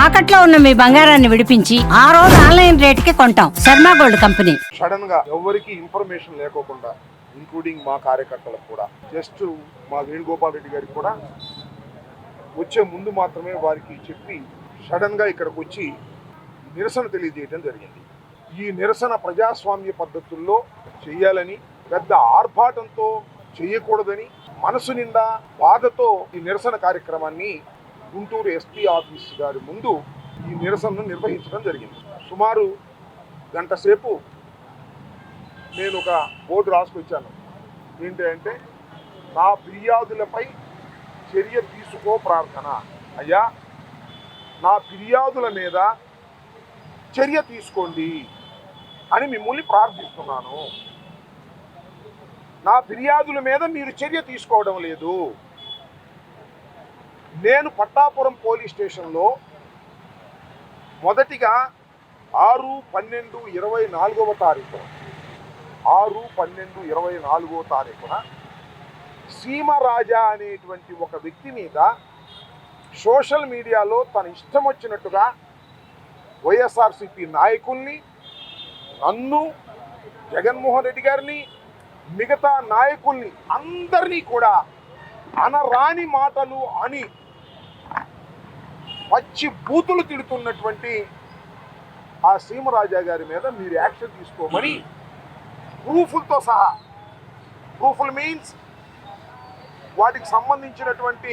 తాకట్లో ఉన్న మీ బంగారాన్ని విడిపించి ఆ రోజు ఆన్లైన్ రేటుకి కొంటాం. Sharma gold company. సడన్ గా ఎవరికి ఇన్ఫర్మేషన్ లేకోకుండా, ఇంక్లూడింగ్ మా కార్యకర్తలకు కూడా, జస్ట్ మా వేణుగోపాల్ రెడ్డి గారికి కూడా వచ్చే ముందు మాత్రమే వారికి చెప్పి సడన్ గా ఇక్కడికి వచ్చి నిరసన తెలియజేయడం జరిగింది. ఈ నిరసన ప్రజాస్వామ్య పద్ధతుల్లో చేయాలని, పెద్ద ఆర్భాటంతో చేయకూడదని మనసు నిండా బాధతో ఈ నిరసన కార్యక్రమాన్ని గుంటూరు ఎస్పీ ఆఫీస్ గారి ముందు ఈ నిరసనను నిర్వహించడం జరిగింది. సుమారు గంట సేపు నేను ఒక బోర్డు రాసుకొచ్చాను. ఏంటంటే, నా ఫిర్యాదులపై చర్య తీసుకో ప్రార్థన. అయ్యా, నా ఫిర్యాదుల మీద చర్య తీసుకోండి అని మిమ్మల్ని ప్రార్థిస్తున్నాను. నా ఫిర్యాదుల మీద మీరు చర్య తీసుకోవడం లేదు. నేను పట్టాపురం పోలీస్ స్టేషన్లో మొదటిగా 6/12/24 సీమరాజా అనేటువంటి ఒక వ్యక్తి మీద సోషల్ మీడియాలో తన ఇష్టం వచ్చినట్టుగా వైఎస్ఆర్సీపీ నాయకుల్ని, నన్ను, జగన్మోహన్ రెడ్డి గారిని, మిగతా నాయకుల్ని అందరినీ కూడా అనరాని మాటలు అని పచ్చి బూతులు తిడుతున్నటువంటి ఆ సీమరాజా గారి మీద మీరు యాక్షన్ తీసుకోమని ప్రూఫ్లతో సహా, ప్రూఫ్లు మీన్స్ వాటికి సంబంధించినటువంటి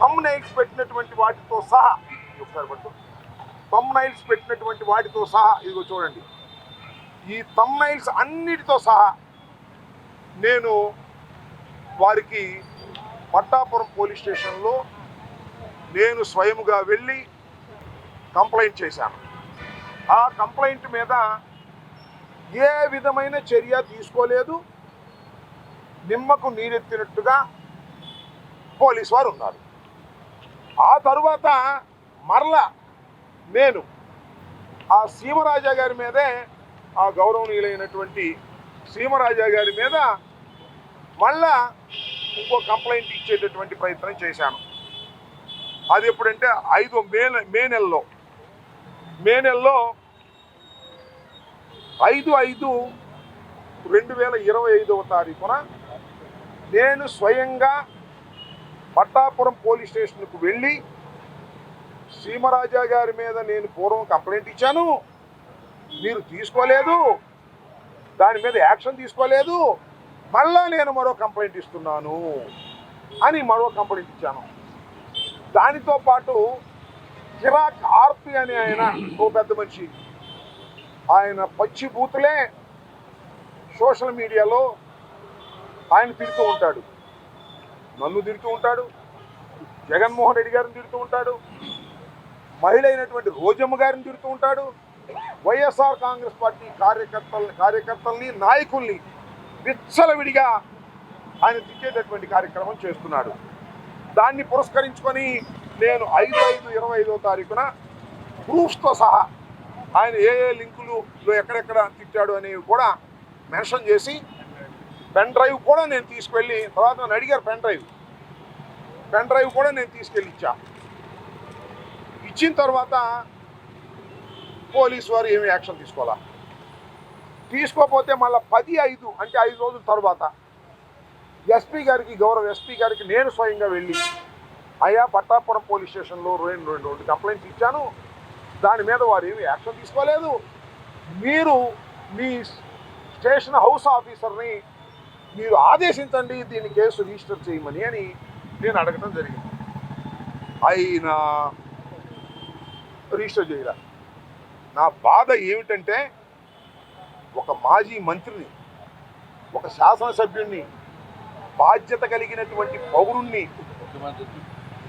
థంబ్నైల్స్ పెట్టినటువంటి వాటితో సహా, ఒకసారి పట్టు, థంబ్నైల్స్ పెట్టినటువంటి వాటితో సహా, ఇదిగో చూడండి, ఈ థంబ్నైల్స్ అన్నిటితో సహా నేను వారికి పట్టాపురం పోలీస్ స్టేషన్లో నేను స్వయముగా వెళ్ళి కంప్లైంట్ చేశాను. ఆ కంప్లైంట్ మీద ఏ విధమైన చర్య తీసుకోలేదు. నిమ్మకు నీరెత్తినట్టుగా పోలీసు వారు ఉన్నారు. ఆ తరువాత మరలా నేను ఆ సీమరాజా గారి మీదే, ఆ గౌరవనీయులైనటువంటి సీమరాజా గారి మీద మళ్ళా ఇంకో కంప్లైంట్ ఇచ్చేటటువంటి ప్రయత్నం చేశాను. అది ఎప్పుడంటే 5 మే నెలలో 5/5/2025 నేను స్వయంగా పట్టాపురం పోలీస్ స్టేషన్కు వెళ్ళి సీమరాజా గారి మీద నేను పూర్వం కంప్లైంట్ ఇచ్చాను, మీరు తీసుకోలేదు, దాని మీద యాక్షన్ తీసుకోలేదు, మళ్ళా నేను మరో కంప్లైంట్ ఇస్తున్నాను అని మరో కంప్లైంట్ ఇచ్చాను. దానితో పాటు కిరాక్ ఆర్పి అని ఆయన ఓ పెద్ద మనిషి, ఆయన పచ్చి బూతులే సోషల్ మీడియాలో ఆయన తిడుతూ ఉంటాడు. నన్ను తిడుతూ ఉంటాడు, జగన్మోహన్ రెడ్డి గారిని తిడుతూ ఉంటాడు, మహిళ అయినటువంటి రోజమ్మ గారిని తిడుతూ ఉంటాడు, వైఎస్ఆర్ కాంగ్రెస్ పార్టీ కార్యకర్తల్ని నాయకుల్ని విచ్చలవిడిగా ఆయన తిట్టేటటువంటి కార్యక్రమం చేస్తున్నాడు. దాన్ని పురస్కరించుకొని నేను 5/5/25 ప్రూఫ్స్తో సహా ఆయన ఏ లింకులు ఎక్కడెక్కడ తిట్టాడు అనేవి కూడా మెన్షన్ చేసి, పెన్ డ్రైవ్ కూడా నేను తీసుకెళ్ళి, తర్వాత నన్ను అడిగారు పెన్ డ్రైవ్ కూడా నేను తీసుకెళ్ళి ఇచ్చిన తర్వాత పోలీసు వారు ఏమి యాక్షన్ తీసుకోకపోతే మళ్ళీ 10/5 అంటే 5 రోజుల తర్వాత ఎస్పీ గారికి, గౌరవ ఎస్పీ గారికి నేను స్వయంగా వెళ్ళి, అయ్యా, పట్టాపురం పోలీస్ స్టేషన్లో రెండు కంప్లైంట్స్ ఇచ్చాను, దాని మీద వారు ఏమి యాక్షన్ తీసుకోలేదు, మీరు మీ స్టేషన్ హౌస్ ఆఫీసర్ని మీరు ఆదేశించండి దీన్ని కేసు రిజిస్టర్ చేయమని అని నేను అడగటం జరిగింది. ఆయన రిజిస్టర్ చేయరా. నా బాధ ఏమిటంటే, ఒక మాజీ మంత్రిని, ఒక శాసనసభ్యుడిని, బాధ్యత కలిగినటువంటి పౌరుణ్ణి,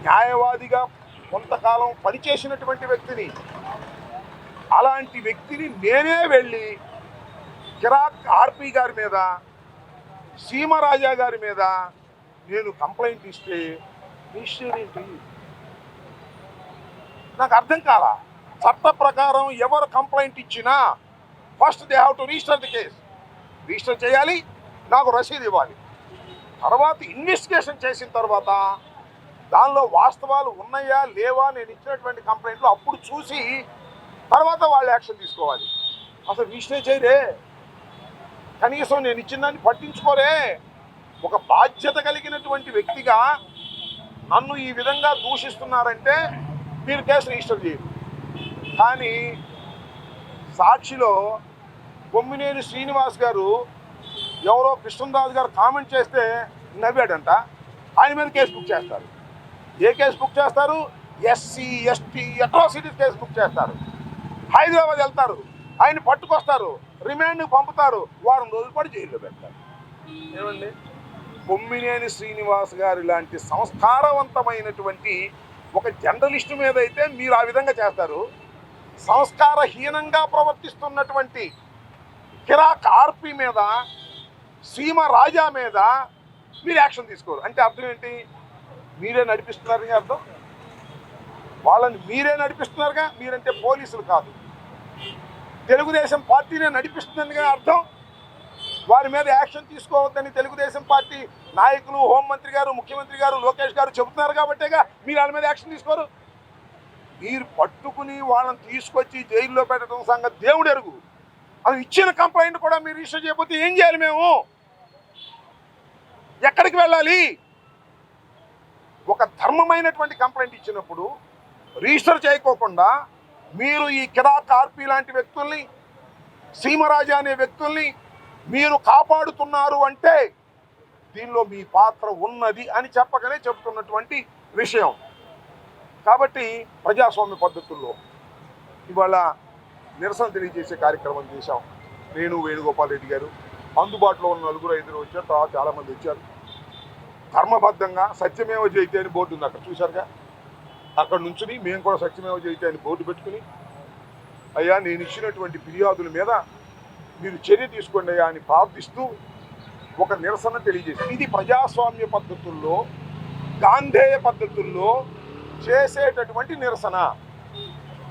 న్యాయవాదిగా కొంతకాలం పనిచేసినటువంటి వ్యక్తిని, అలాంటి వ్యక్తిని నేనే వెళ్ళి కిరాక్ ఆర్పి గారి మీద, సీమరాజా గారి మీద నేను కంప్లైంట్ ఇస్తే ఏంటి నాకు అర్థం కాలా. చట్ట ప్రకారం ఎవరు కంప్లైంట్ ఇచ్చినా first they have to register the case, register చేయాలి, నాకు రసీదు ఇవ్వాలి. తర్వాత ఇన్వెస్టిగేషన్ చేసిన తర్వాత దానిలో వాస్తవాలు ఉన్నాయా లేవా నేను ఇచ్చినటువంటి కంప్లైంట్లు అప్పుడు చూసి తర్వాత వాళ్ళు యాక్షన్ తీసుకోవాలి. అసలు రిజిస్టర్ చేయరే, కనీసం నేను ఇచ్చిన దాన్ని పట్టించుకోరే. ఒక బాధ్యత కలిగినటువంటి వ్యక్తిగా నన్ను ఈ విధంగా దూషిస్తున్నారంటే మీరు కేసు రిజిస్టర్ చేయరు. కానీ సాక్షిలో బొమ్మినేని శ్రీనివాస్ గారు ఎవరో కృష్ణరాజు గారు కామెంట్ చేస్తే నవ్వాడంట, ఆయన మీద కేసు బుక్ చేస్తారు. ఏ కేసు బుక్ చేస్తారు? SC ST atrocities case book చేస్తారు. హైదరాబాద్ వెళ్తారు, ఆయన పట్టుకొస్తారు, రిమాండ్ పంపుతారు, వారం రోజులు పాటు జైల్లో పెడతారు. ఏమండి, బొమ్మినేని శ్రీనివాస్ గారి లాంటి సంస్కారవంతమైనటువంటి ఒక జర్నలిస్టు మీద అయితే మీరు ఆ విధంగా చేస్తారు, సంస్కారహీనంగా ప్రవర్తిస్తున్నటువంటి కిరాక్ ఆర్పి మీద, సీమ రాజా మీద మీరు యాక్షన్ తీసుకోరు. అంటే అర్థం ఏంటి? మీరే నడిపిస్తున్నారని అర్థం. వాళ్ళని మీరే నడిపిస్తున్నారుగా, మీరంటే పోలీసులు కాదు, తెలుగుదేశం పార్టీనే నడిపిస్తుందని అర్థం. వారి మీద యాక్షన్ తీసుకోవద్దని తెలుగుదేశం పార్టీ నాయకులు, హోంమంత్రి గారు, ముఖ్యమంత్రి గారు, లోకేష్ గారు చెబుతున్నారు కాబట్టేగా మీరు వాళ్ళ మీద యాక్షన్ తీసుకోరు. మీరు పట్టుకుని వాళ్ళని తీసుకొచ్చి జైల్లో పెట్టడం సంగతి దేవుడు ఎరుగు. అది ఇచ్చిన కంప్లైంట్ కూడా మీరు రిజిస్టర్ చేయకపోతే ఏం చేయాలి? మేము ఎక్కడికి వెళ్ళాలి? ఒక ధర్మమైనటువంటి కంప్లైంట్ ఇచ్చినప్పుడు రిజిస్టర్ చేయకోకుండా మీరు ఈ కిరాక్ ఆర్పి లాంటి వ్యక్తుల్ని, సీమరాజా అనే వ్యక్తుల్ని మీరు కాపాడుతున్నారు అంటే దీనిలో మీ పాత్ర ఉన్నది అని చెప్పకనే చెబుతున్నటువంటి విషయం. కాబట్టి ప్రజాస్వామ్య పద్ధతుల్లో ఇవాళ నిరసన తెలియజేసే కార్యక్రమం చేశాం. నేను, వేణుగోపాల్ రెడ్డి గారు, అందుబాటులో ఉన్న 4-5 వచ్చారు, తర్వాత చాలామంది వచ్చారు. ధర్మబద్ధంగా సత్యమేవ జయతే అని బోర్డు ఉంది అక్కడ, చూశారుగా. అక్కడ నుంచుని మేము కూడా సత్యమేవ జయతే అని బోర్డు పెట్టుకుని, అయ్యా నేను ఇచ్చినటువంటి ఫిర్యాదుల మీద మీరు చర్య తీసుకోండి అయ్యా అని ప్రార్థిస్తూ ఒక నిరసన తెలియజేసి, ఇది ప్రజాస్వామ్య పద్ధతుల్లో, గాంధేయ పద్ధతుల్లో చేసేటటువంటి నిరసన.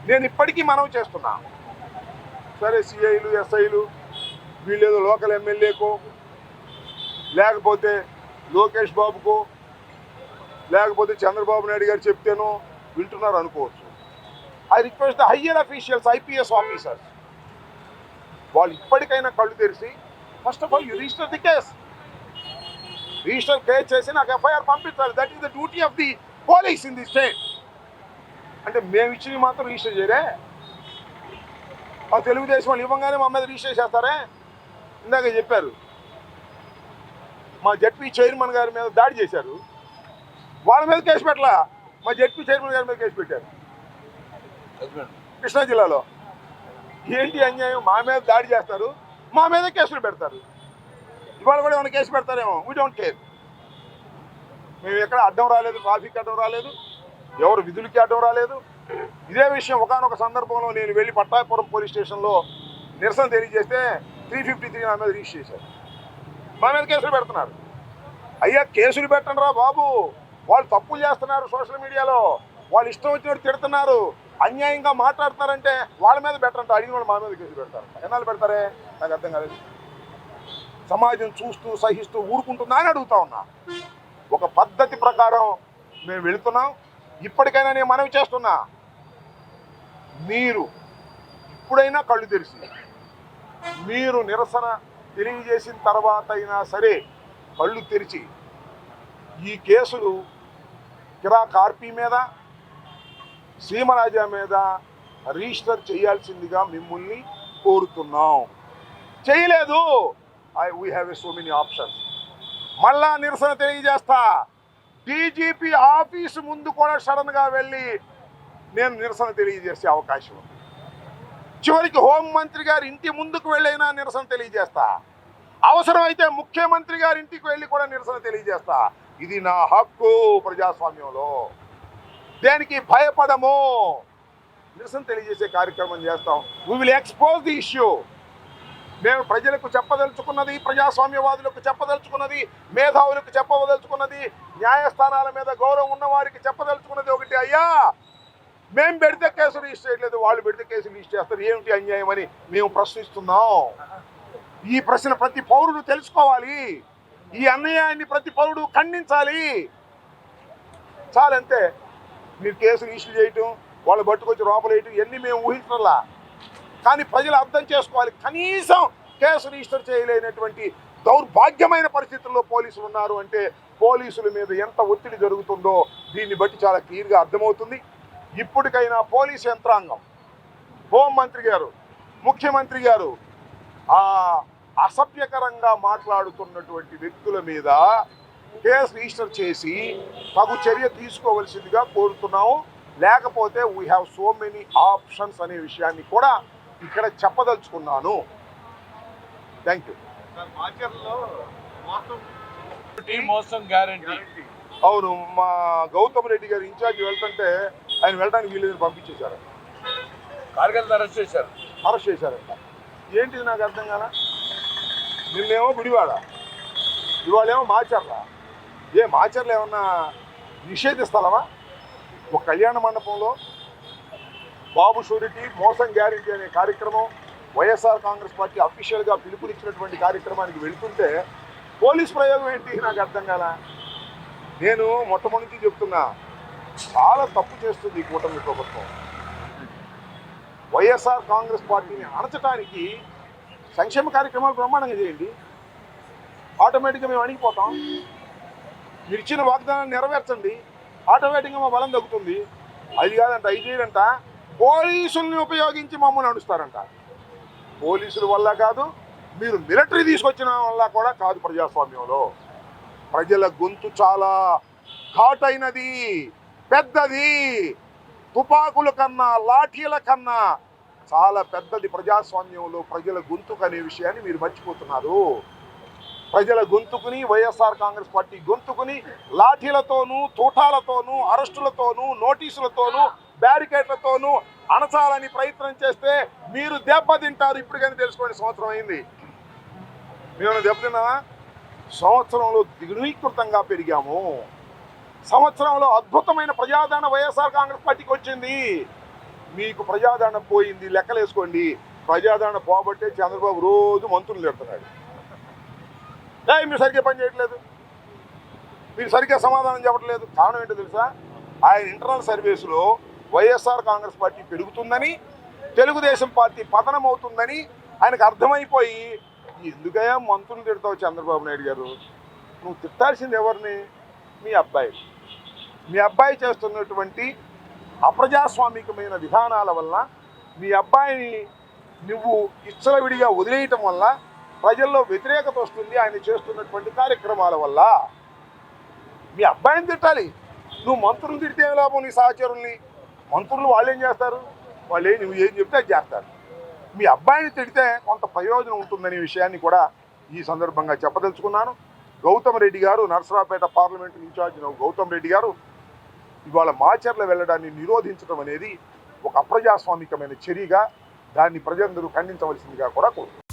నేను ఇప్పటికీ మనవి చేస్తున్నా. సరే, సిఐలు, ఎస్ఐలు వీళ్ళేదో లోకల్ ఎమ్మెల్యేకో, లేకపోతే లోకేష్ బాబుకో, లేకపోతే చంద్రబాబు నాయుడు గారు చెప్తేనో వింటున్నారు అనుకోవచ్చు. I request the higher officials, IPS officers, వాళ్ళు ఇప్పటికైనా కళ్ళు తెరిచి first of all you register the case. Register case చేసి నాకు ఎఫ్ఐఆర్ పంపించాలి. That is the duty of the police in the state. అంటే మేము ఇచ్చినవి మాత్రం రిజిస్టర్ చేయరే? ఆ తెలుగుదేశం వాళ్ళు ఇవ్వగానే మా మీద రిజిస్టర్ చేస్తారే? ఇందాక చెప్పారు, మా జడ్పీ చైర్మన్ గారి మీద దాడి చేశారు, వాళ్ళ మీద కేసు పెట్టలా, మా జడ్పీ చైర్మన్ గారి మీద కేసు పెట్టారు కృష్ణా జిల్లాలో. ఏంటి అన్యాయం? మా మీద దాడి చేస్తారు, మా మీద కేసులు పెడతారు. ఇవాళ కూడా ఏమైనా కేసు పెడతారేమో, వీ డోంట్ కేర్. మేము ఎక్కడ అడ్డం రాలేదు, ట్రాఫిక్ అడ్డం రాలేదు, ఎవరు విధులకి అడ్డం రాలేదు. ఇదే విషయం ఒకానొక సందర్భంలో నేను వెళ్ళి పట్టాపురం పోలీస్ స్టేషన్లో నిరసన తెలియజేస్తే 353 నా మీద రిజిస్టర్ చేశారు, మా మీద కేసులు పెడుతున్నారు. అయ్యా కేసులు పెట్టండి రా బాబు, వాళ్ళు తప్పులు చేస్తున్నారు, సోషల్ మీడియాలో వాళ్ళు ఇష్టం వచ్చినట్టు తిడుతున్నారు, అన్యాయంగా మాట్లాడుతున్నారంటే వాళ్ళ మీద పెట్టంట, అడిగిన వాళ్ళు మా మీద కేసులు పెడతారు. ఎన్నాళ్ళు పెడతారే? నాకు అర్థం కాలేదు. సమాజం చూస్తూ సహిస్తూ ఊరుకుంటుందా అని అడుగుతా ఉన్నా. ఒక పద్ధతి ప్రకారం మేము వెళుతున్నాం. ఇప్పటికైనా నేను మనవి చేస్తున్నా, మీరు ఇప్పుడైనా కళ్ళు తెరిచి మీరు నిరసన తెలియజేసిన తర్వాత అయినా సరే కళ్ళు తెరిచి ఈ కేసులు కిరాక్ ఆర్పి మీద, సీమరాజా మీద రిజిస్టర్ చేయాల్సిందిగా మిమ్మల్ని కోరుతున్నాం. చేయలేదు, we have so many options. మళ్ళా నిరసన తెలియజేస్తా. డీజీపీ ఆఫీసు ముందు కూడా సడన్గా వెళ్ళి నేను నిరసన తెలియజేసే అవకాశం ఉంది. చివరికి హోంమంత్రి గారి ఇంటి ముందుకు వెళ్ళైనా నిరసన తెలియజేస్తా. అవసరమైతే ముఖ్యమంత్రి గారి ఇంటికి వెళ్ళి కూడా నిరసన తెలియజేస్తా. ఇది నా హక్కు ప్రజాస్వామ్యంలో. దేనికి భయపడము. నిరసన తెలియజేసే కార్యక్రమం చేస్తాం. We will expose the issue. మేము ప్రజలకు చెప్పదలుచుకున్నది, ప్రజాస్వామ్యవాదులకు చెప్పదలుచుకున్నది, మేధావులకు చెప్పదలుచుకున్నది, న్యాయస్థానాల మీద గౌరవం ఉన్న వారికి చెప్పదలుచుకున్నది ఒకటి, అయ్యా మేము పెడితే కేసు రిజిస్టర్ చేయట్లేదు, వాళ్ళు పెడితే కేసు రిజిస్టర్ చేస్తారు, ఏమిటి అన్యాయం అని మేము ప్రశ్నిస్తున్నాం. ఈ ప్రశ్న ప్రతి పౌరుడు తెలుసుకోవాలి. ఈ అన్యాయాన్ని ప్రతి పౌరుడు ఖండించాలి. చాలంతే. మీరు కేసు రిజిస్టర్ చేయటం, వాళ్ళు పట్టుకొచ్చి లోపలేయటం ఇవన్నీ మేము ఊహించడంలా. కానీ ప్రజలు అర్థం చేసుకోవాలి, కనీసం కేసు రిజిస్టర్ చేయలేనటువంటి దౌర్భాగ్యమైన పరిస్థితుల్లో పోలీసులు ఉన్నారు అంటే పోలీసుల మీద ఎంత ఒత్తిడి జరుగుతుందో దీన్ని బట్టి చాలా క్లియర్గా అర్థమవుతుంది. ఇప్పటికైనా పోలీస్ యంత్రాంగం, హోంమంత్రి గారు, ముఖ్యమంత్రి గారు ఆ అసభ్యకరంగా మాట్లాడుతున్నటువంటి వ్యక్తుల మీద కేసు రిజిస్టర్ చేసి తగు చర్య తీసుకోవలసిందిగా కోరుతున్నాము. లేకపోతే we have so many options అనే విషయాన్ని కూడా ఇక్కడ చెప్పదలుచుకున్నాను. Thank you. మోసం గ్యారంటీ. అవును, మా గౌతమ్ రెడ్డి గారు ఇన్ఛార్జ్ వెళ్తుంటే ఆయన వెళ్ళడానికి వీళ్ళని పంపించేశారు, కార్యకర్తలు అరెస్ట్ చేశారు. అరెస్ట్ చేశారంట. ఏంటిది నాకు అర్థం కాల. నిన్నేమో గుడివాడ, ఇవాళేమో మాచర్ల. మాచర్ల ఏమన్నా నిషేధిస్తావా? ఒక కళ్యాణ మండపంలో బాబు షూరిటీ మోసం గ్యారంటీ అనే కార్యక్రమం వైఎస్ఆర్ కాంగ్రెస్ పార్టీ అఫీషియల్గా పిలుపునిచ్చినటువంటి కార్యక్రమానికి వెళుతుంటే పోలీస్ ప్రయోగం ఏంటి నాకు అర్థం కాల. నేను మొట్టమొదటి చెప్తున్నా, చాలా తప్పు చేస్తుంది ఈ కూటమి ప్రభుత్వం. వైఎస్ఆర్ కాంగ్రెస్ పార్టీని అణచడానికి సంక్షేమ కార్యక్రమాలు బ్రహ్మాండంగా చేయండి, ఆటోమేటిక్గా మేము అణిగిపోతాం. మీరు ఇచ్చిన వాగ్దానాన్ని నెరవేర్చండి, ఆటోమేటిక్గా మా బలం తగ్గుతుంది. అది కాదంట, అది చేయడంట, పోలీసుల్ని ఉపయోగించి మమ్మల్ని నడుస్తారంట. పోలీసుల వల్ల కాదు, మీరు మిలిటరీ తీసుకొచ్చిన వల్ల కూడా కాదు. ప్రజాస్వామ్యంలో ప్రజల గొంతు చాలా ఘాటైనది, పెద్దది, తుపాకుల కన్నా లాఠీల కన్నా చాలా పెద్దది. ప్రజాస్వామ్యంలో ప్రజల గొంతుకు అనే విషయాన్ని మీరు మర్చిపోతున్నారు. ప్రజల గొంతుకుని, వైఎస్ఆర్ కాంగ్రెస్ పార్టీ గొంతుకుని లాఠీలతోనూ, తూటాలతోనూ, అరెస్టులతోనూ, నోటీసులతోనూ, బ్యారికేడ్లతోనూ అణచాలని ప్రయత్నం చేస్తే మీరు దెబ్బతింటారు. ఇప్పుడు కానీ తెలుసుకోండి, సంవత్సరం అయింది. మేము దెబ్బతిన్నామా? సంవత్సరంలో దిగునీకృతంగా పెరిగాము. సంవత్సరంలో అద్భుతమైన ప్రజాదరణ వైఎస్ఆర్ కాంగ్రెస్ పార్టీకి వచ్చింది. మీకు ప్రజాదరణ పోయింది, లెక్కలేసుకోండి. ప్రజాదరణ పోబట్టే చంద్రబాబు రోజు మంత్రులు తిడుతున్నాడు. మీరు సరిగ్గా పని చేయట్లేదు, మీరు సరిగ్గా సమాధానం చెప్పట్లేదు. కారణం ఏంటో తెలుసా? ఆయన ఇంటర్నల్ సర్వీసులో వైఎస్ఆర్ కాంగ్రెస్ పార్టీ పెరుగుతుందని, తెలుగుదేశం పార్టీ పతనం అవుతుందని ఆయనకు అర్థమైపోయి, ఎందుకయ్యా మంత్రులు తిడతావు చంద్రబాబు నాయుడు గారు? నువ్వు తిట్టాల్సింది ఎవరిని? మీ అబ్బాయి. మీ అబ్బాయి చేస్తున్నటువంటి అప్రజాస్వామికమైన విధానాల వల్ల, మీ అబ్బాయిని నువ్వు ఇచ్చలవిడిగా వదిలేయటం వల్ల ప్రజల్లో వ్యతిరేకత వస్తుంది. ఆయన చేస్తున్నటువంటి కార్యక్రమాల వల్ల మీ అబ్బాయిని తిట్టాలి. నువ్వు మంత్రులు తిడితే లాభం? నీ సహచరుల్ని, మంత్రులు వాళ్ళు ఏం చేస్తారు? వాళ్ళు నువ్వు ఏం చెప్తే అది చేస్తారు. మీ అబ్బాయిని తిడితే కొంత ప్రయోజనం ఉంటుందనే విషయాన్ని కూడా ఈ సందర్భంగా చెప్పదలుచుకున్నాను. గౌతమ్ రెడ్డి గారు, నరసరావుపేట పార్లమెంటు ఇన్ఛార్జ్ గౌతమ్ రెడ్డి గారు ఇవాళ మాచర్ల వెళ్ళడాన్ని నిరోధించడం అనేది ఒక అప్రజాస్వామికమైన చర్యగా, దాన్ని ప్రజలందరూ ఖండించవలసిందిగా కూడా కోరుతున్నారు.